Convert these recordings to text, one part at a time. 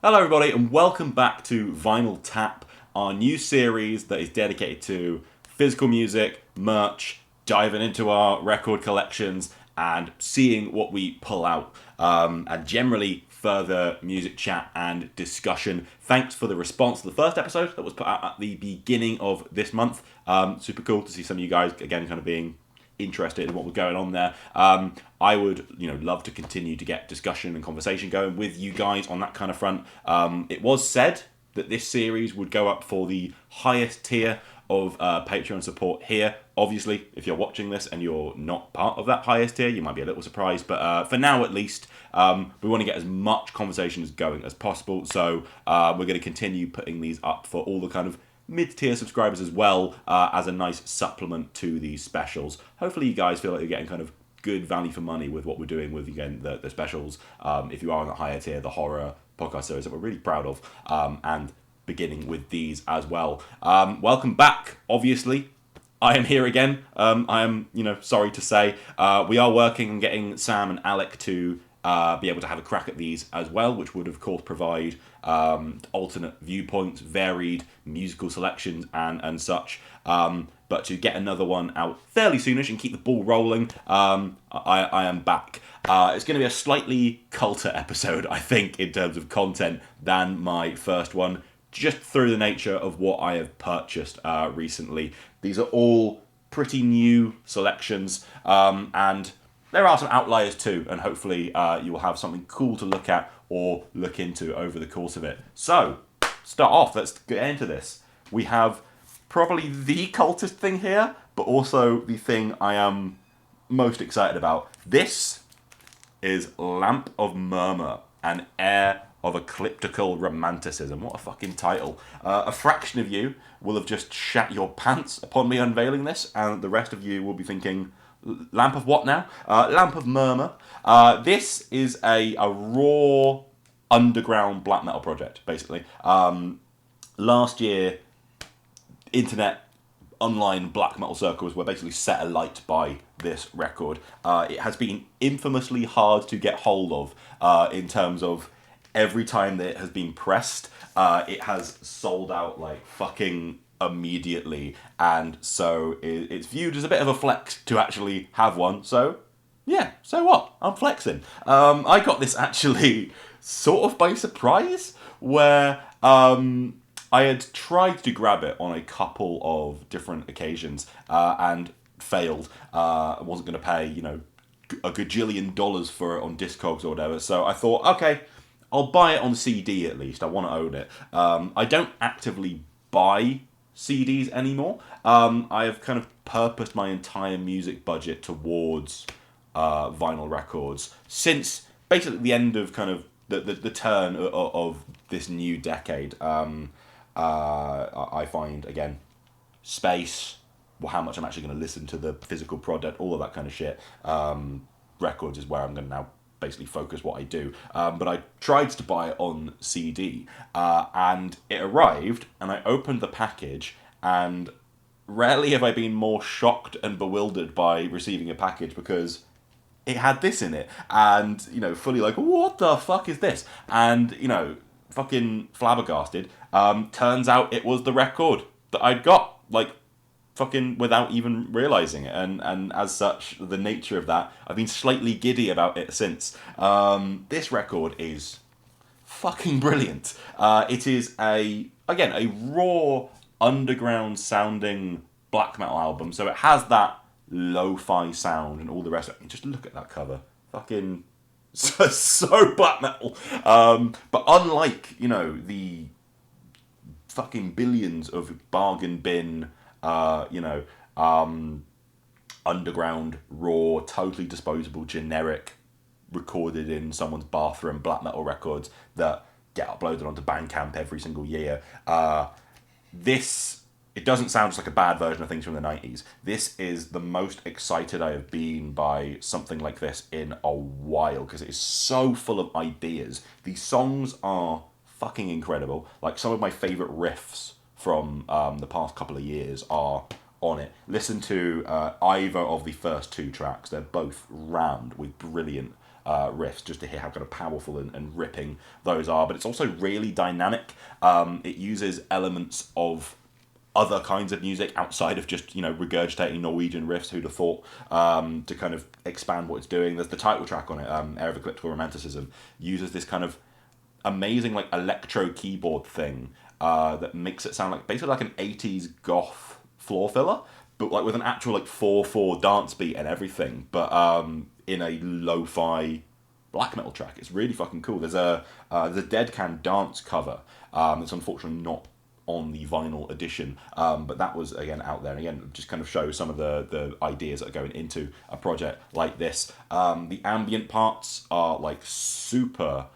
Hello everybody and welcome back to Vinyl Tap, our new series that is dedicated to physical music, merch, diving into our record collections and seeing what we pull out, and generally further music chat and discussion. Thanks for the response to the first episode that was put out at the beginning of this month. Super cool to see some of you guys again kind of being interested in what was going on there. I would, love to continue to get discussion and conversation going with you guys on that kind of front. It was said that this series would go up for the highest tier of Patreon support here. Obviously, if you're watching this and you're not part of that highest tier, you might be a little surprised. But for now, at least, we want to get as much conversations going as possible. So we're going to continue putting these up for all the kind of mid-tier subscribers as well, as a nice supplement to these specials. Hopefully you guys feel like you're getting kind of good value for money with what we're doing with, again, the specials. If you are on the higher tier, the horror podcast series that we're really proud of, and beginning with these as well. Welcome back, obviously. I am here again. I am, sorry to say, we are working on getting Sam and Alec to be able to have a crack at these as well, which would of course provide alternate viewpoints, varied musical selections and such. But to get another one out fairly soonish and keep the ball rolling, I am back. It's going to be a slightly culter episode, I think, in terms of content than my first one, just through the nature of what I have purchased recently. These are all pretty new selections, and there are some outliers too, and hopefully you will have something cool to look at or look into over the course of it. So, start off, let's get into this. We have probably the cultist thing here, but also the thing I am most excited about. This is Lamp of Murmuur, an Heir of Ecliptical Romanticism. What a fucking title. A fraction of you will have just shat your pants upon me unveiling this, and the rest of you will be thinking, Lamp of what now? Lamp of Murmuur. This is a raw underground black metal project, basically. Last year, internet online black metal circles were basically set alight by this record. It has been infamously hard to get hold of, in terms of every time that it has been pressed, it has sold out like fucking immediately, and so it's viewed as a bit of a flex to actually have one. So yeah, so what? I'm flexing. I got this actually sort of by surprise, where I had tried to grab it on a couple of different occasions and failed. I wasn't going to pay a gajillion dollars for it on Discogs or whatever, so I thought, okay, I'll buy it on CD at least. I want to own it. I don't actively buy CDs anymore. I have kind of purposed my entire music budget towards vinyl records since basically the end of kind of the turn of this new decade. I find, again, space, how much I'm actually going to listen to the physical product, all of that kind of shit. Records is where I'm going to now basically focus what I do. But I tried to buy it on CD, and it arrived, and I opened the package, and rarely have I been more shocked and bewildered by receiving a package, because it had this in it, and, fully like, what the fuck is this? And, fucking flabbergasted. Turns out it was the record that I'd got, like, fucking without even realising it, and as such, the nature of that, I've been slightly giddy about it since. This record is fucking brilliant. It is a raw, underground sounding black metal album, so it has that lo-fi sound and all the rest of it. Just look at that cover. Fucking so black metal. But unlike, the fucking billions of bargain bin, underground, raw, totally disposable, generic, recorded in someone's bathroom black metal records that get uploaded onto Bandcamp every single year. It doesn't sound just like a bad version of things from the 90s. This is the most excited I have been by something like this in a while, because it is so full of ideas. These songs are fucking incredible. Like, some of my favourite riffs from the past couple of years are on it. Listen to either of the first two tracks. They're both rammed with brilliant riffs, just to hear how kind of powerful and ripping those are. But it's also really dynamic. It uses elements of other kinds of music outside of just, regurgitating Norwegian riffs, who'd have thought, to kind of expand what it's doing. There's the title track on it, Heir of Ecliptical Romanticism, uses this kind of amazing like electro keyboard thing that makes it sound like basically like an 80s goth floor filler, but like with an actual like 4/4 dance beat and everything, but in a lo-fi black metal track. It's really fucking cool. There's a Dead Can Dance cover. It's unfortunately not on the vinyl edition, but that was again out there, and again just kind of shows some of the ideas that are going into a project like this. The ambient parts are like super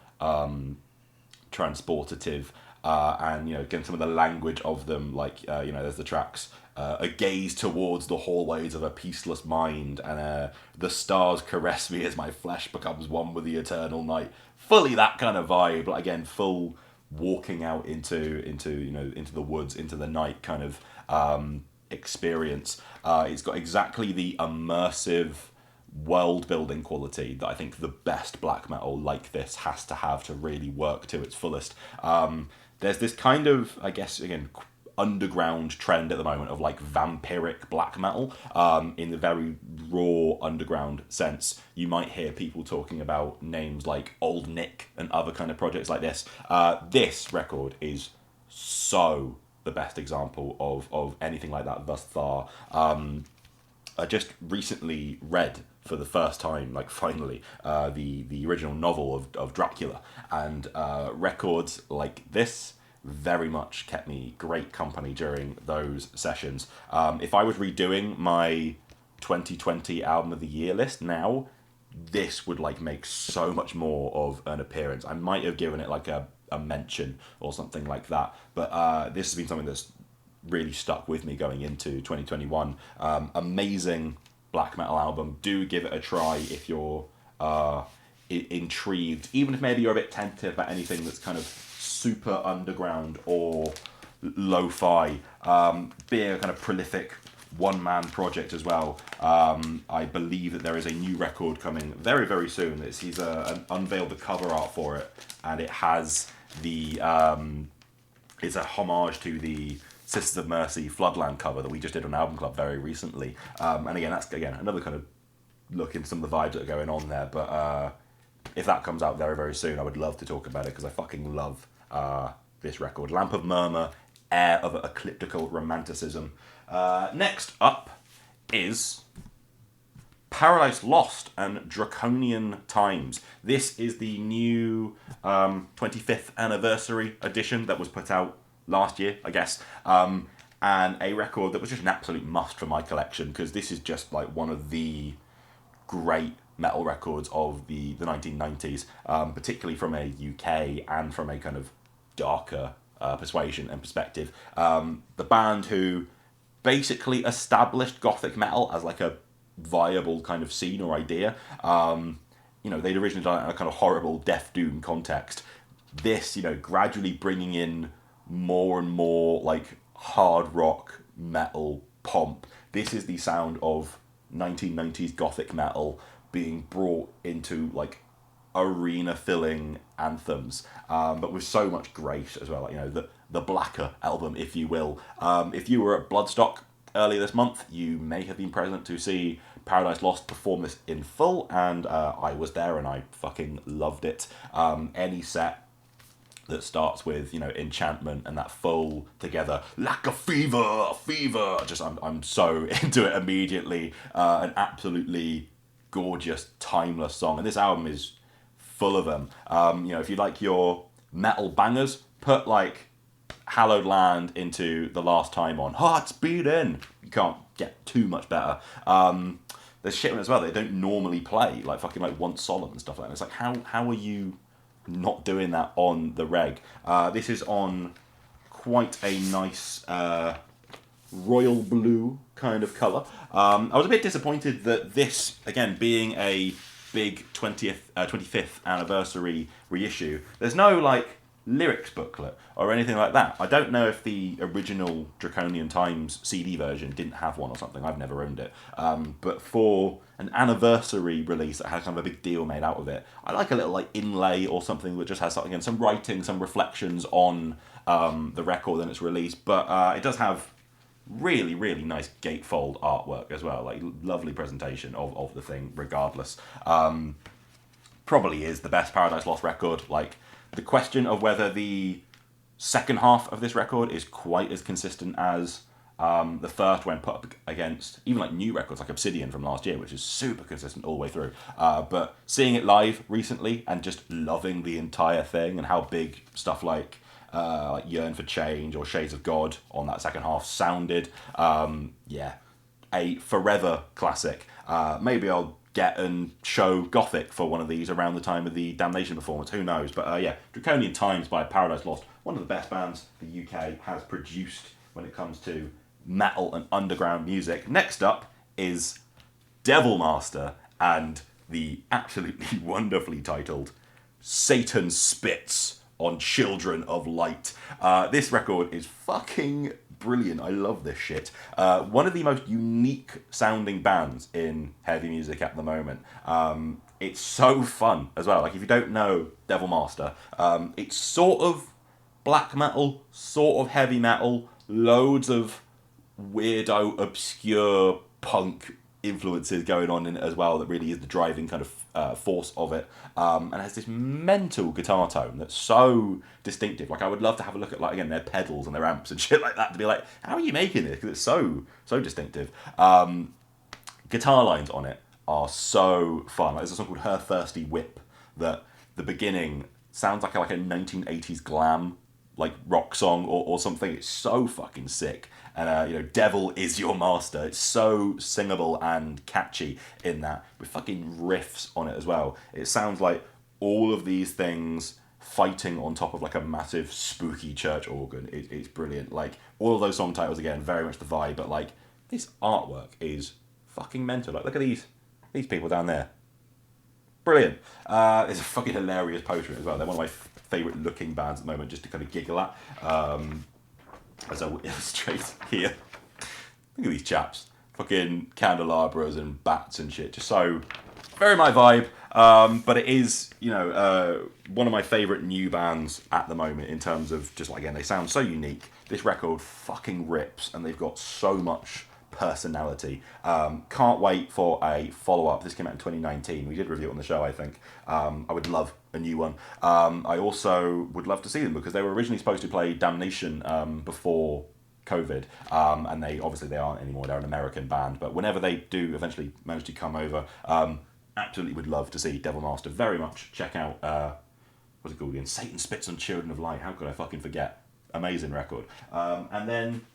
transportative, and again some of the language of them, like there's the tracks a gaze towards the hallways of a peaceless mind, and the stars caress me as my flesh becomes one with the eternal night. Fully that kind of vibe, but again full walking out into the woods, into the night kind of experience. It's got exactly the immersive world building quality that I think the best black metal like this has to have to really work to its fullest. There's this kind of, I guess, again, underground trend at the moment of like vampiric black metal, in the very raw underground sense. You might hear people talking about names like Old Nick and other kind of projects like this. This record is so the best example of anything like that thus far. I just recently read for the first time, like finally, the original novel of Dracula, and records like this very much kept me great company during those sessions. If I was redoing my 2020 album of the year list now, this would like make so much more of an appearance. I might have given it like a mention or something like that, but this has been something that's really stuck with me going into 2021. Amazing black metal album. Do give it a try if you're intrigued, even if maybe you're a bit tentative about anything that's kind of super underground or lo-fi. Being a kind of prolific one-man project as well, I believe that there is a new record coming very, very soon. He's unveiled the cover art for it, and it has it's a homage to the Sisters of Mercy Floodland cover that we just did on Album Club very recently. And again, that's another kind of look into some of the vibes that are going on there. But if that comes out very, very soon, I would love to talk about it because I fucking love this record. Lamp of Murmuur, Heir of Ecliptical Romanticism. Next up is Paradise Lost and Draconian Times. This is the new 25th anniversary edition that was put out last year, I guess, and a record that was just an absolute must for my collection, because this is just like one of the great metal records of the 1990s, particularly from a UK and from a kind of darker persuasion and perspective. The band who basically established gothic metal as like a viable kind of scene or idea. They'd originally done it in a kind of horrible Death Doom context. This, gradually bringing in more and more like hard rock metal pomp. This is the sound of 1990s gothic metal being brought into like arena filling anthems, but with so much grace as well. The blacker album, if you will. If you were at Bloodstock earlier this month, you may have been present to see Paradise Lost perform this in full, and I was there and I fucking loved it. Any set that starts with enchantment and that full together like a fever, just I'm so into it immediately. An absolutely gorgeous, timeless song, and this album is full of them. If you like your metal bangers, put like Hallowed Land into The Last Time on Hearts Beating. You can't get too much better. There's shit on it as well they don't normally play, like fucking like Once Solemn and stuff like that. It's like how are you not doing that on the reg? This is on quite a nice royal blue kind of colour. I was a bit disappointed that this, again, being a big 25th anniversary reissue, there's no like lyrics booklet or anything like that. I don't know if the original Draconian Times CD version didn't have one or something. I've never owned it. But for an anniversary release that has kind of a big deal made out of it, I like a little like inlay or something that just has something and some writing, some reflections on the record and its release. But it does have really, really nice gatefold artwork as well. Like lovely presentation of the thing regardless. Probably is the best Paradise Lost record. Like, the question of whether the second half of this record is quite as consistent as the first when put up against even like new records like Obsidian from last year, which is super consistent all the way through. But seeing it live recently and just loving the entire thing and how big stuff like Yearn for Change or Shades of God on that second half sounded, a forever classic. Maybe I'll get and show Gothic for one of these around the time of the Damnation performance. Who knows? But Draconian Times by Paradise Lost, one of the best bands the UK has produced when it comes to metal and underground music. Next up is Devil Master and the absolutely wonderfully titled Satan Spits on Children of Light. This record is fucking brilliant. I love this shit. One of the most unique sounding bands in heavy music at the moment. It's so fun as well. Like, if you don't know Devil Master, it's sort of black metal, sort of heavy metal, loads of weirdo, obscure punk influences going on in it as well that really is the driving kind of force of it, and has this mental guitar tone that's so distinctive. Like, I would love to have a look at, like, again, their pedals and their amps and shit like that to be like, how are you making this? Because it's so distinctive. Guitar lines on it are so fun. Like, there's a song called Her Thirsty Whip that the beginning sounds like a 1980s glam like rock song or something. It's so fucking sick. And Devil is Your Master. It's so singable and catchy in that, with fucking riffs on it as well. It sounds like all of these things fighting on top of like a massive spooky church organ. It's brilliant. Like, all of those song titles, again, very much the vibe, but like, this artwork is fucking mental. Like, look at these people down there. Brilliant. There's a fucking hilarious poster as well. They're one of my favourite looking bands at the moment, just to kind of giggle at. As I will illustrate here. Look at these chaps. Fucking candelabras and bats and shit. Just so very my vibe. But it is, one of my favourite new bands at the moment in terms of just, like, again, they sound so unique. This record fucking rips and they've got so much personality. Can't wait for a follow-up. This came out in 2019. We did review it on the show, I think. I would love a new one. I also would love to see them because they were originally supposed to play Damnation before COVID, and they aren't anymore. They're an American band, but whenever they do eventually manage to come over, absolutely would love to see Devil Master. Very much check out what's it called again? Satan Spits on Children of Light. How could I fucking forget? Amazing record. And then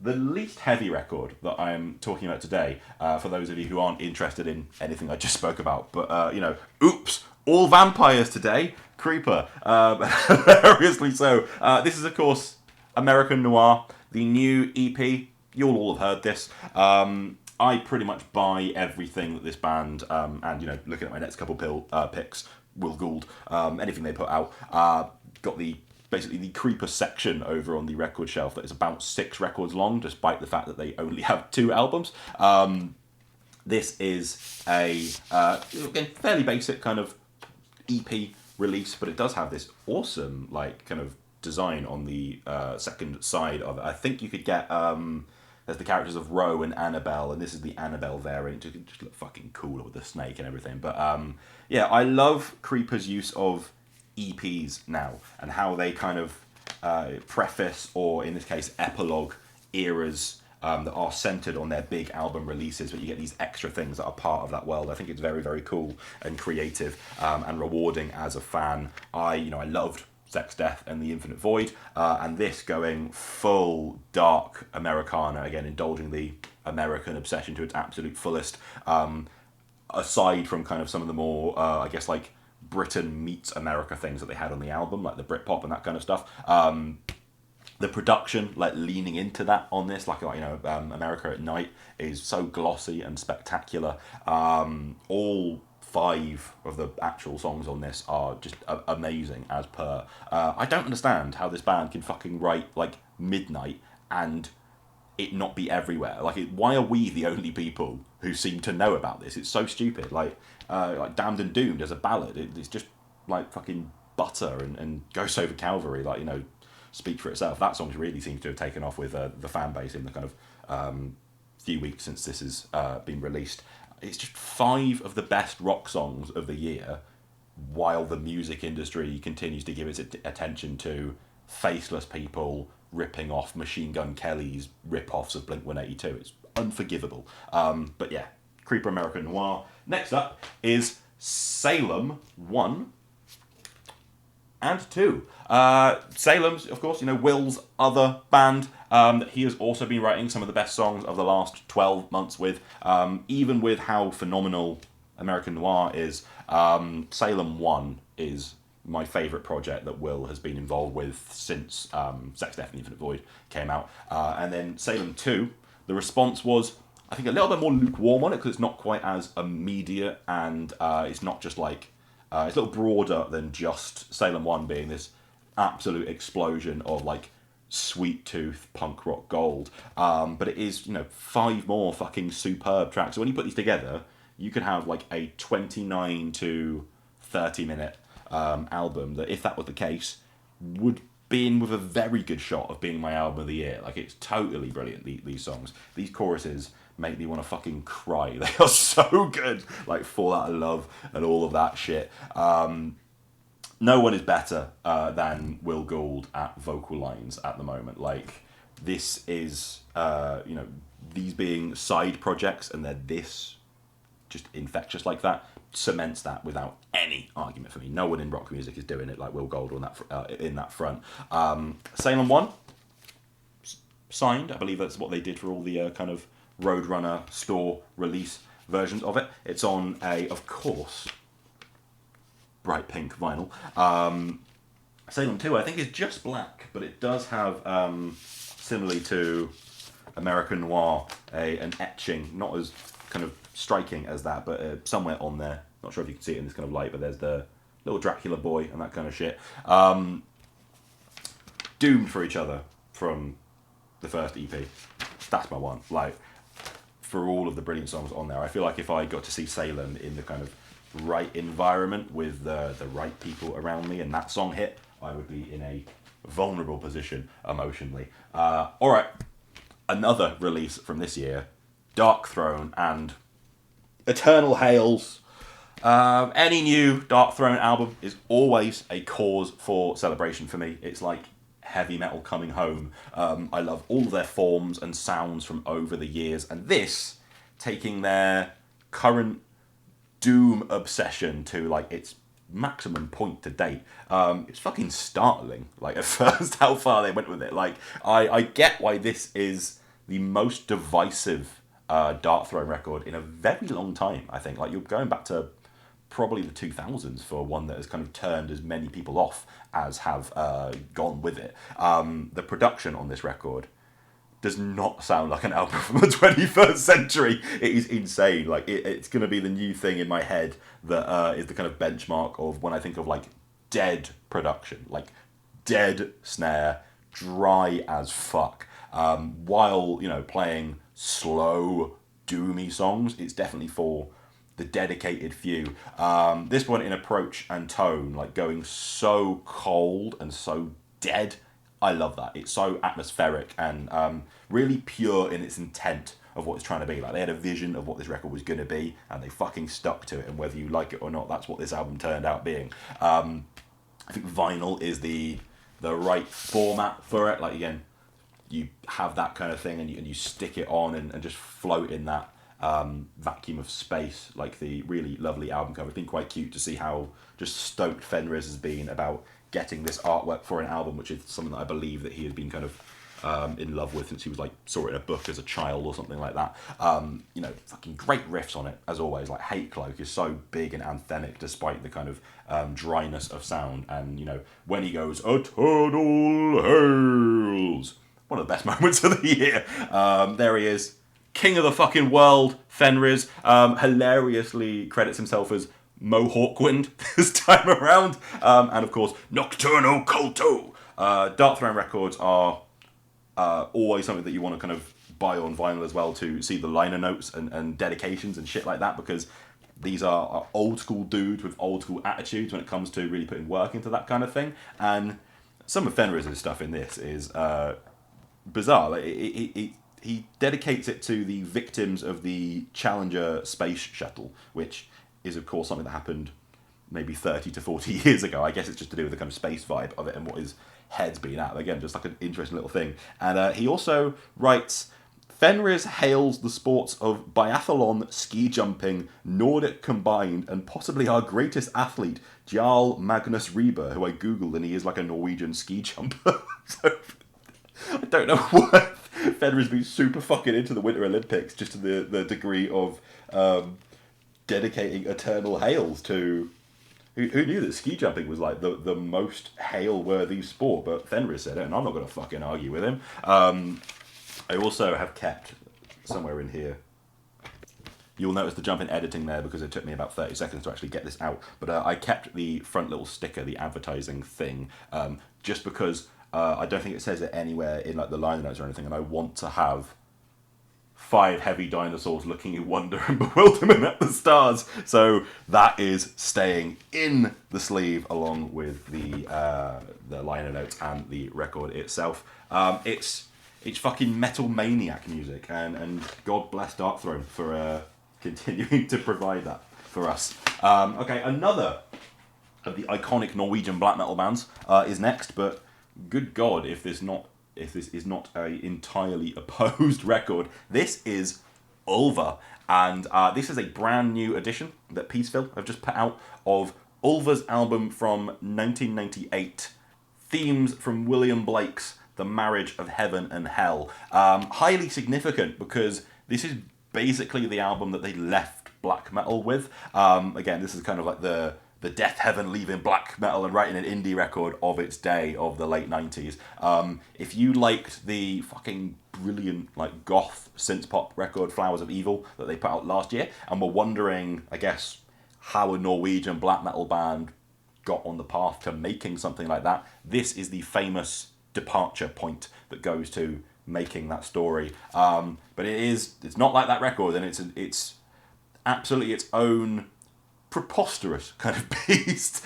the least heavy record that I am talking about today, for those of you who aren't interested in anything I just spoke about, but oops, all vampires today, Creeper, hilariously so. This is, of course, American Noir, the new EP. You'll all have heard this. I pretty much buy everything that this band, and looking at my next couple picks, Will Gould, anything they put out, got basically the Creeper section over on the record shelf that is about 6 records long, despite the fact that they only have 2 albums. This is a fairly basic kind of EP release, but it does have this awesome kind of design on the second side of it. I think you could get there's the characters of Ro and Annabelle, and this is the Annabelle variant. It just look fucking cool with the snake and everything. But I love Creeper's use of EPs now and how they kind of preface, or in this case epilogue, eras that are centered on their big album releases, but you get these extra things that are part of that world. I think it's very, very cool and creative and rewarding as a fan. I loved Sex, Death and the Infinite Void, and this going full dark Americana, again indulging the American obsession to its absolute fullest, aside from kind of some of the more Britain meets America things that they had on the album, like the Britpop and that kind of stuff. The production, leaning into that on this, America at Night, is so glossy and spectacular. All 5 of the actual songs on this are just amazing as per. I don't understand how this band can fucking write like Midnight and it not be everywhere. Like, why are we the only people who seem to know about this? It's so stupid. Like Damned and Doomed as a ballad, it's just like fucking butter and Ghost Over Calvary, like, you know, speak for itself. That song really seems to have taken off with the fan base in the kind of few weeks since this has been released. It's just 5 of the best rock songs of the year, while the music industry continues to give its attention to faceless people ripping off Machine Gun Kelly's rip-offs of Blink-182. It's unforgivable. But yeah, Creeper American Noir. Next up is Salem I and II. Salem's, of course, you know, Will's other band. He has also been writing some of the best songs of the last 12 months with. Even with how phenomenal American Noir is, Salem I is my favourite project that Will has been involved with since Sex, Death and Infinite Void came out. And then Salem II, the response was, I think, a little bit more lukewarm on it, because it's not quite as immediate, and it's not just like... it's a little broader than just Salem I being this absolute explosion of like sweet tooth punk rock gold. But it is, you know, 5 more fucking superb tracks. So when you put these together, you could have like a 29 to 30 minute album that, if that was the case, would be in with a very good shot of being my album of the year. Like, it's totally brilliant, these songs. These choruses make me want to fucking cry. They are so good. Like, Fall Out of Love and all of that shit. No one is better than Will Gould at vocal lines at the moment. Like, this is, you know, these being side projects and they're this just infectious like that, cements that without any argument for me. No one in rock music is doing it like Will Gould on that in that front. Salem I, signed. I believe that's what they did for all the kind of Roadrunner store release versions of it. It's on a, of course, bright pink vinyl. Salem II, I think, is just black, but it does have, similarly to American Noir, an etching, not as kind of striking as that, but somewhere on there. Not sure if you can see it in this kind of light, but there's the little Dracula boy and that kind of shit. Doomed for Each Other from the first EP. That's my one. Like, for all of the brilliant songs on there, I feel like if I got to see Salem in the kind of right environment with the right people around me and that song hit, I would be in a vulnerable position emotionally. Alright, another release from this year, Darkthrone and Eternal Hails. Any new Darkthrone album is always a cause for celebration for me. It's like heavy metal coming home. I love all of their forms and sounds from over the years, and this, taking their current doom obsession to like its maximum point to date, it's fucking startling, like, at first, how far they went with it. Like, I get why this is the most divisive Darkthrone record in a very long time, I think. Like, you're going back to probably the 2000s for one that has kind of turned as many people off as have gone with it. The production on this record does not sound like an album from the 21st century. It is insane. Like, it's going to be the new thing in my head that is the kind of benchmark of when I think of, like, dead production. Like, dead snare, dry as fuck. While, you know, playing slow, doomy songs, it's definitely for the dedicated few. This one in approach and tone, like, going so cold and so dead, I love that. It's so atmospheric and really pure in its intent of what it's trying to be. Like, they had a vision of what this record was going to be, and they fucking stuck to it, and whether you like it or not, that's what this album turned out being. I think vinyl is the right format for it. Like, again, you have that kind of thing and you stick it on and just float in that vacuum of space, like the really lovely album cover. It's been quite cute to see how just stoked Fenriz has been about getting this artwork for an album, which is something that I believe that he had been kind of in love with since he was like saw it in a book as a child or something like that. You know, fucking great riffs on it as always. Like, Hate Cloak is so big and anthemic despite the kind of dryness of sound, and you know, when he goes Eternal Hails, one of the best moments of the year. There he is, king of the fucking world, Fenriz. Hilariously credits himself as Mohawkwind this time around. And of course, Nocturno Culto. Darkthrone records are always something that you want to kind of buy on vinyl as well to see the liner notes and dedications and shit like that, because these are old school dudes with old school attitudes when it comes to really putting work into that kind of thing. And some of Fenris's stuff in this is bizarre. Like, he dedicates it to the victims of the Challenger space shuttle, which is of course something that happened maybe 30 to 40 years ago. I guess it's just to do with the kind of space vibe of it and what his head's been at. Again, just like an interesting little thing. And he also writes, Fenris hails the sports of biathlon, ski jumping, Nordic combined, and possibly our greatest athlete, Jarl Magnus Rieber, who I googled, and he is like a Norwegian ski jumper. So I don't know why Fenris been super fucking into the Winter Olympics, just to the degree of dedicating eternal hails to... Who knew that ski jumping was like the most hail-worthy sport? But Fenris said it, and I'm not going to fucking argue with him. I also have kept somewhere in here. You'll notice the jump in editing there because it took me about 30 seconds to actually get this out. But I kept the front little sticker, the advertising thing, just because I don't think it says it anywhere in like the liner notes or anything, and I want to have 5 heavy dinosaurs looking in wonder and bewilderment at the stars. So that is staying in the sleeve along with the liner notes and the record itself. It's fucking metal maniac music, and God bless Darkthrone for continuing to provide that for us. Okay, another of the iconic Norwegian black metal bands is next, but good God, if this is not a entirely opposed record. This is Ulver, and this is a brand new edition that Peaceville have just put out of Ulver's album from 1998, Themes from William Blake's The Marriage of Heaven and Hell. Highly significant because this is basically the album that they left black metal with. Again, this is kind of like the Death Heaven leaving black metal and writing an indie record of its day, of the late 90s. If you liked the fucking brilliant like goth synth pop record Flowers of Evil that they put out last year and were wondering, I guess, how a Norwegian black metal band got on the path to making something like that, this is the famous departure point that goes to making that story. But it's not like that record, and it's absolutely its own preposterous kind of beast.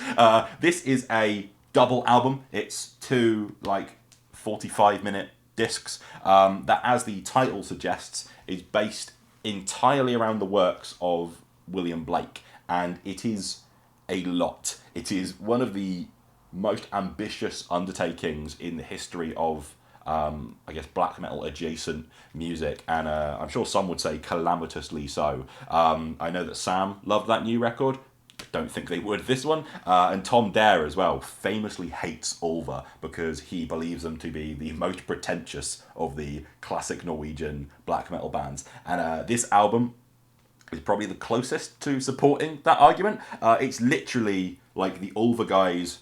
This is a double album. It's 2 like 45-minute discs that, as the title suggests, is based entirely around the works of William Blake, and it is a lot. It is one of the most ambitious undertakings in the history of I guess black metal adjacent music, and I'm sure some would say calamitously so. I know that Sam loved that new record. I don't think they would this one. And Tom Dare as well famously hates Ulver because he believes them to be the most pretentious of the classic Norwegian black metal bands. And this album is probably the closest to supporting that argument. It's literally like the Ulver guys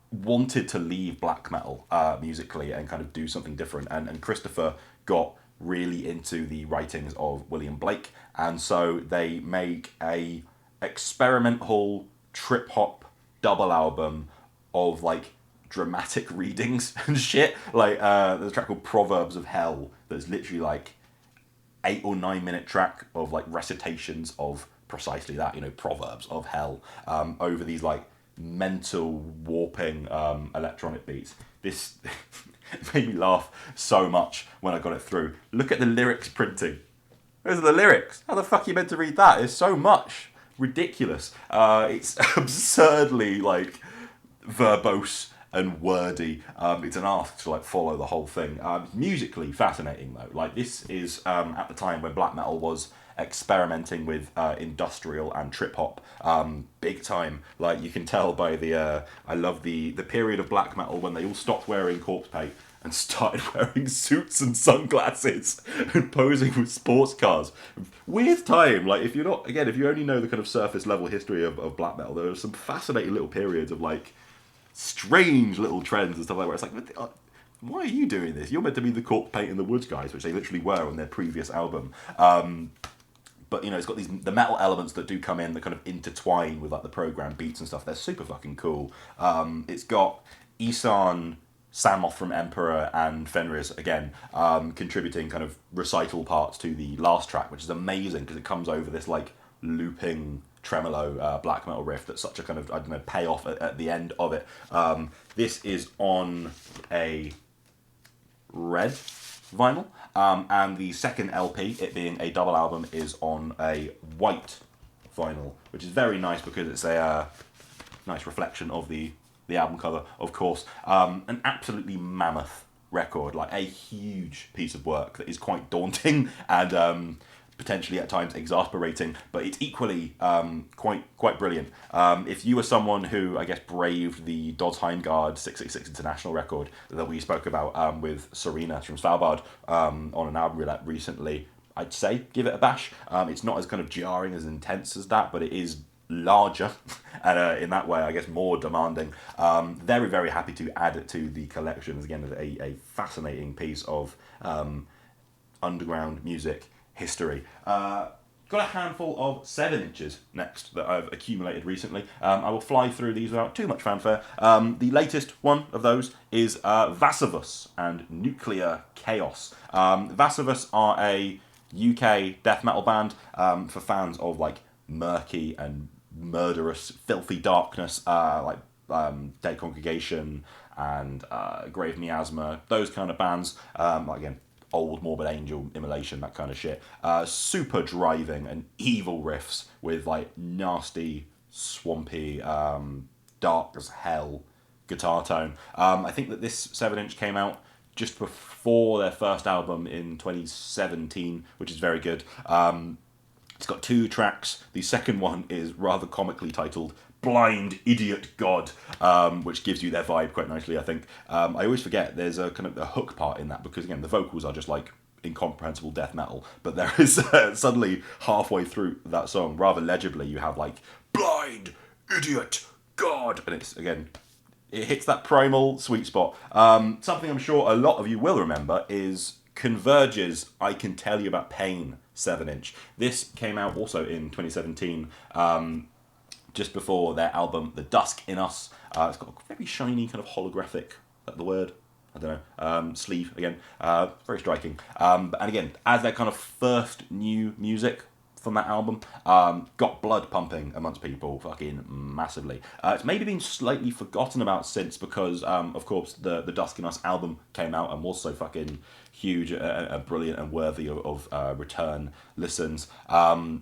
wanted to leave black metal musically and kind of do something different, and Christopher got really into the writings of William Blake, and so they make a experimental trip hop double album of like dramatic readings and shit. Like there's a track called Proverbs of Hell that's literally like 8 or 9 minute track of like recitations of precisely that, you know, Proverbs of Hell, over these like mental warping electronic beats. This made me laugh so much when I got it through. Look at the lyrics printing. Those are the lyrics. How the fuck are you meant to read that? It's so much. Ridiculous. It's absurdly like verbose and wordy. It's an art to like follow the whole thing. Musically fascinating though. Like this is at the time when black metal was experimenting with industrial and trip hop big time. Like you can tell by the I love the period of black metal when they all stopped wearing corpse paint and started wearing suits and sunglasses and posing with sports cars. Weird time. Like if you only know the kind of surface level history of black metal, there are some fascinating little periods of like strange little trends and stuff like that where it's like, why are you doing this? You're meant to be the corpse paint in the woods guys, which they literally were on their previous album. but it's got the metal elements that do come in that kind of intertwine with like the program beats and stuff. They're super fucking cool. It's got Isan, Samoth from Emperor, and Fenris again contributing kind of recital parts to the last track, which is amazing because it comes over this like looping tremolo black metal riff that's such a kind of, I don't know, payoff at the end of it. This is on a red vinyl, and the second LP, it being a double album, is on a white vinyl, which is very nice because it's a nice reflection of the album cover, of course. An absolutely mammoth record, like a huge piece of work that is quite daunting and potentially at times exasperating, but it's equally quite brilliant. If you were someone who, I guess, braved the Dodds Heimgard 666 International record that we spoke about with Serena from Svalbard on an album roulette recently, I'd say give it a bash. It's not as kind of jarring, as intense as that, but it is larger and in that way, I guess, more demanding. Very, very happy to add it to the collection. Again, a fascinating piece of underground music history. Got a handful of 7-inches next that I've accumulated recently. I will fly through these without too much fanfare. The latest one of those is Vacivus and Nuclear Chaos. Vacivus are a UK death metal band for fans of like murky and murderous, filthy darkness, like Dead Congregation and Grave Miasma, those kind of bands. Like, again, old Morbid Angel, Immolation, that kind of shit. Super driving and evil riffs with like nasty, swampy, dark as hell guitar tone. I think that this 7-inch came out just before their first album in 2017, which is very good. It's got 2 tracks. The second one is rather comically titled Blind Idiot God, which gives you their vibe quite nicely, I think. I always forget there's a kind of a hook part in that because, again, the vocals are just like incomprehensible death metal, but there is suddenly halfway through that song, rather legibly, you have like Blind Idiot God, and it's, again, it hits that primal sweet spot. Something I'm sure a lot of you will remember is Converge's I Can Tell You About Pain 7-inch. This came out also in 2017, just before their album The Dusk in Us. It's got a very shiny kind of holographic, is that the word? I don't know, sleeve again, very striking. And again, as their kind of first new music from that album, got blood pumping amongst people fucking massively. It's maybe been slightly forgotten about since because, of course, the Dusk in Us album came out and was so fucking huge, brilliant and worthy of return listens. I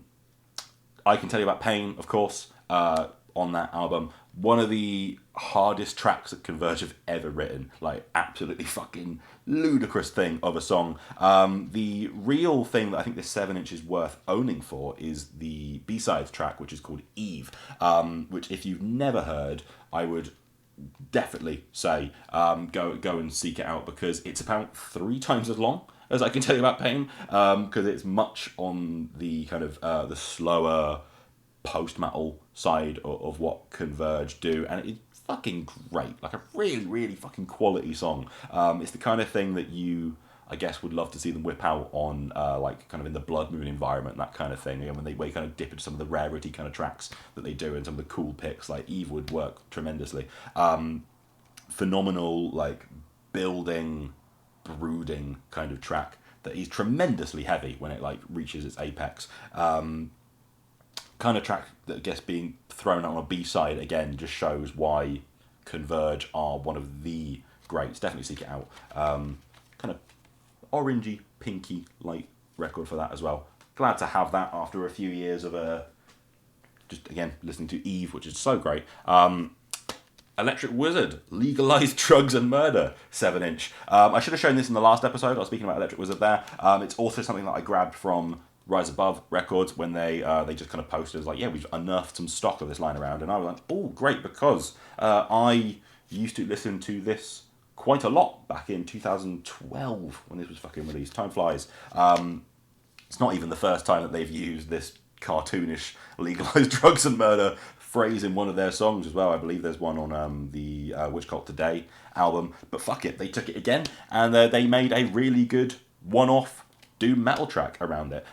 Can Tell You About Pain, of course, on that album. One of the hardest tracks that Converge have ever written. Like, absolutely fucking ludicrous thing of a song. The real thing that I think this 7-inch is worth owning for is the B-sides track, which is called Eve, which if you've never heard, I would definitely say go and seek it out because it's about 3 times as long as I Can Tell You About Pain, because it's much on the kind of the slower post-metal side of what Converge do, and it's fucking great. Like a really, really fucking quality song. It's the kind of thing that you, I guess, would love to see them whip out on, like, kind of in the Blood Moon environment, that kind of thing. You know, when they kind of dip into some of the rarity kind of tracks that they do and some of the cool picks, like Eve would work tremendously. Phenomenal, like, building, brooding kind of track that is tremendously heavy when it, like, reaches its apex. Kind of track that I guess being thrown out on a B-side again just shows why Converge are one of the greats. Definitely seek it out. Kind of orangey, pinky light record for that as well. Glad to have that after a few years of just again listening to Eve, which is so great. Electric Wizard, Legalise Drugs and Murder, 7-inch. I should have shown this in the last episode. I was speaking about Electric Wizard there. It's also something that I grabbed from Rise Above Records when they just kind of posted as like, yeah, we've unearthed some stock of this lying around, and I was like, oh, great, because I used to listen to this quite a lot back in 2012 when this was fucking released. Time flies. It's not even the first time that they've used this cartoonish Legalized Drugs and Murder phrase in one of their songs as well. I believe there's one on the Witch Cult Today album, but fuck it, they took it again, and they made a really good one-off doom metal track around it.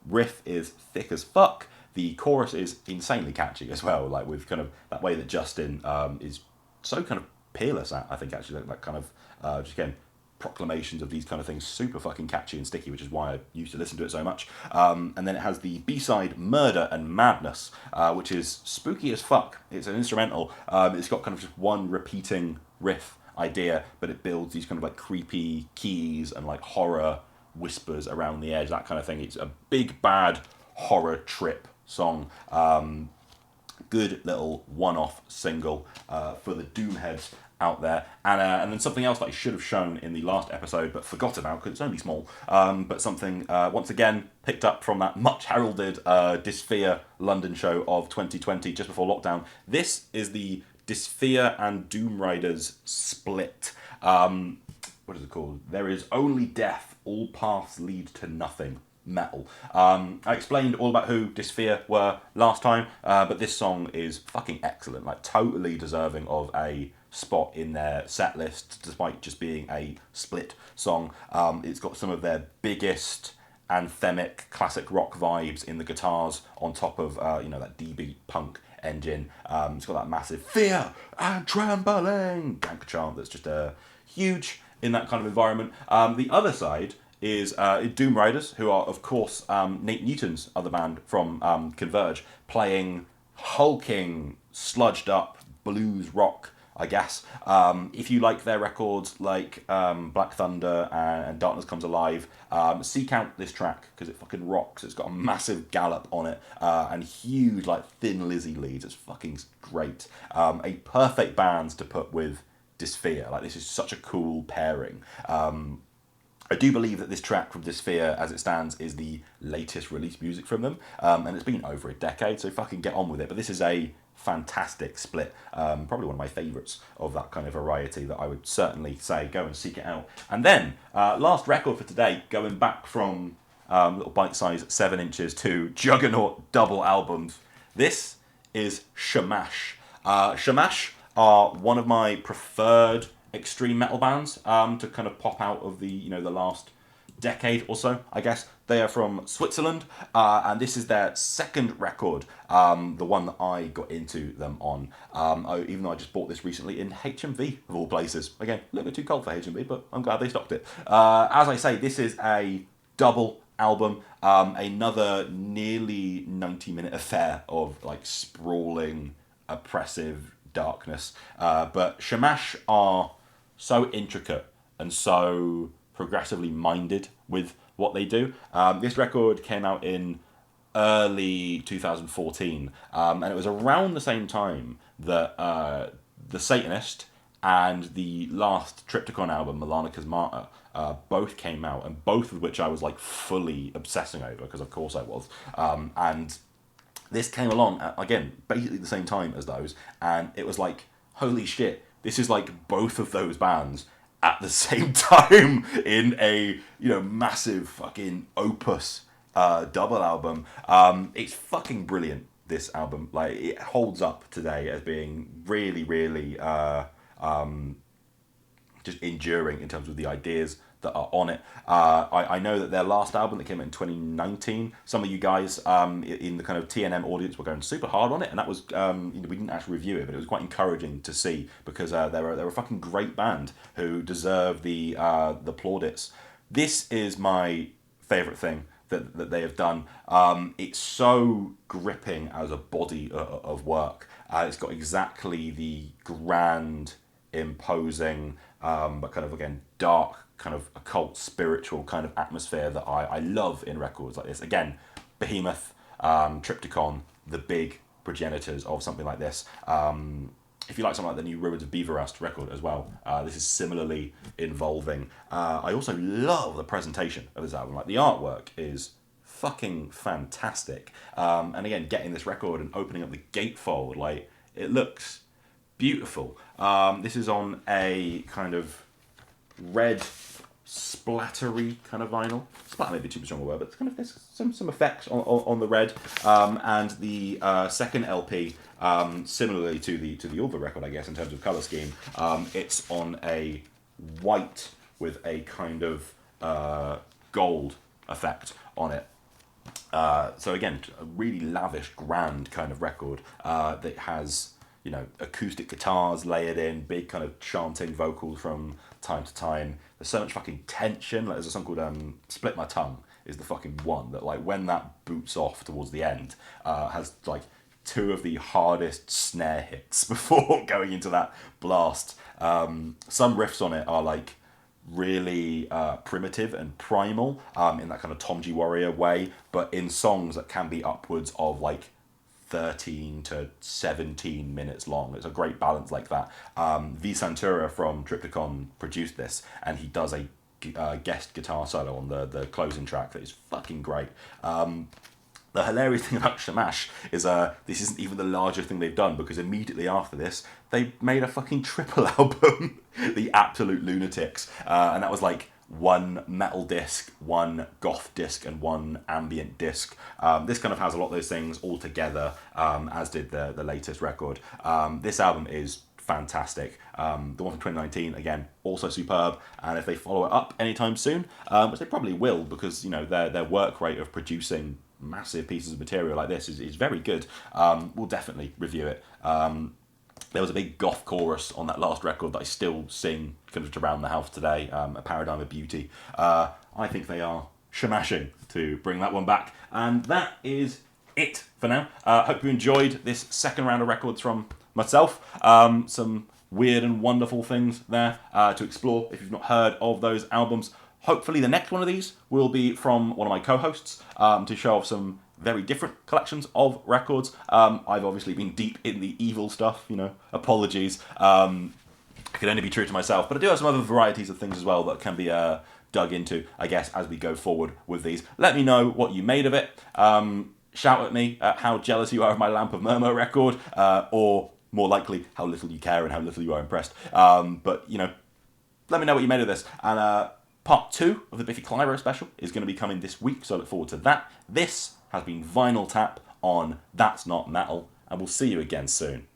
riff is thick as fuck. The chorus is insanely catchy as well, like with kind of that way that Justin is so kind of peerless at, I think, actually, that kind of, just again, proclamations of these kind of things, super fucking catchy and sticky, which is why I used to listen to it so much. And then it has the B-side Murder and Madness, which is spooky as fuck. It's an instrumental. It's got kind of just one repeating riff idea, but it builds these kind of like creepy keys and like horror whispers around the edge, that kind of thing. It's a big bad horror trip song. Good little one-off single for the Doomheads out there. And then something else that I should have shown in the last episode but forgot about because it's only small, but something once again picked up from that much heralded Disfear London show of 2020 just before lockdown. This is the Disfear and Doomriders split. What is it called? There is only death, all paths lead to nothing. Metal. I explained all about who Disfear were last time, but this song is fucking excellent, like totally deserving of a spot in their set list, despite just being a split song. It's got some of their biggest anthemic classic rock vibes in the guitars on top of that D-beat punk engine. It's got that massive fear and trembling gank chant that's just huge in that kind of environment. The other side is Doomriders, who are, of course, Nate Newton's other band from Converge, playing hulking, sludged up blues rock, I guess. If you like their records like Black Thunder and Darkness Comes Alive, seek out this track because it fucking rocks. It's got a massive gallop on it and huge, like, Thin Lizzy leads. It's fucking great. A perfect band to put with Disfear. Like, this is such a cool pairing. I do believe that this track from Disfear, as it stands, is the latest released music from them, and it's been over a decade, so fucking get on with it. But this is a fantastic split, probably one of my favourites of that kind of variety that I would certainly say go and seek it out. And then, last record for today, going back from little bite-sized 7 inches to juggernaut double albums, this is Schammasch. Schammasch are one of my preferred extreme metal bands to kind of pop out of the the last decade or so, I guess. They are from Switzerland, and this is their second record, the one that I got into them on, even though I just bought this recently in HMV, of all places. Again, a little bit too cold for HMV, but I'm glad they stocked it. As I say, this is a double album, another nearly 90-minute affair of like sprawling, oppressive darkness. But Schammasch are so intricate and so progressively minded with what they do. This record came out in early 2014, and it was around the same time that The Satanist and the last Triptychon album, Melanica's Martyr, both came out, and both of which I was like fully obsessing over, because of course I was. And this came along, again, basically the same time as those, and it was like, holy shit, this is like both of those bands at the same time in a, massive fucking opus double album. It's fucking brilliant, this album. Like, it holds up today as being really, really just enduring in terms of the ideas that are on it. I know that their last album that came out in 2019, some of you guys in the kind of TNM audience were going super hard on it, and that was, we didn't actually review it, but it was quite encouraging to see, because they're a fucking great band who deserve the plaudits. This is my favourite thing that they have done. It's so gripping as a body of work. It's got exactly the grand, imposing, but kind of, again, dark, kind of occult, spiritual kind of atmosphere that I love in records like this. Again, Behemoth, Triptychon, the big progenitors of something like this. If you like something like the new Ruins of Beaverust record as well, this is similarly involving. I also love the presentation of this album. Like, the artwork is fucking fantastic. And again, getting this record and opening up the gatefold, like, it looks beautiful. This is on a kind of red splattery kind of vinyl. Splatter may be too strong a word, but it's kind of, there's some effects on the red. And the second LP, similarly to the Ulver record, I guess, in terms of colour scheme, it's on a white with a kind of gold effect on it. So again, a really lavish, grand kind of record that has, acoustic guitars layered in, big kind of chanting vocals from time to time. There's so much fucking tension. Like, there's a song called "Split My Tongue" is the fucking one that, like, when that boots off towards the end, has like two of the hardest snare hits before going into that blast. Some riffs on it are like really primitive and primal, in that kind of Tom G Warrior way, but in songs that can be upwards of like 13 to 17 minutes long. It's a great balance like that. V Santura from Triptychon produced this, and he does a guest guitar solo on the closing track that is fucking great. The hilarious thing about Schammasch is this isn't even the largest thing they've done, because immediately after this, they made a fucking triple album, The Absolute Lunatics, and that was like one metal disc, one goth disc, and one ambient disc. This kind of has a lot of those things all together, as did the latest record. This album is fantastic. The one from 2019, again, also superb, and if they follow it up anytime soon, which they probably will, because their work rate of producing massive pieces of material like this is very good, we'll definitely review it. There was a big goth chorus on that last record that I still sing kind of around the house today, A Paradigm of Beauty. I think they are Shammashing to bring that one back. And that is it for now. Hope you enjoyed this second round of records from myself. Some weird and wonderful things there to explore if you've not heard of those albums. Hopefully the next one of these will be from one of my co-hosts, to show off some very different collections of records. I've obviously been deep in the evil stuff, apologies. I can only be true to myself, but I do have some other varieties of things as well that can be dug into, I guess, as we go forward with these. Let me know what you made of it. Shout at me at how jealous you are of my Lamp of Murmuur record, or more likely, how little you care and how little you are impressed. But, let me know what you made of this. And part 2 of the Biffy Clyro special is going to be coming this week, so I look forward to that. This has been Vinyl Tap on That's Not Metal, and we'll see you again soon.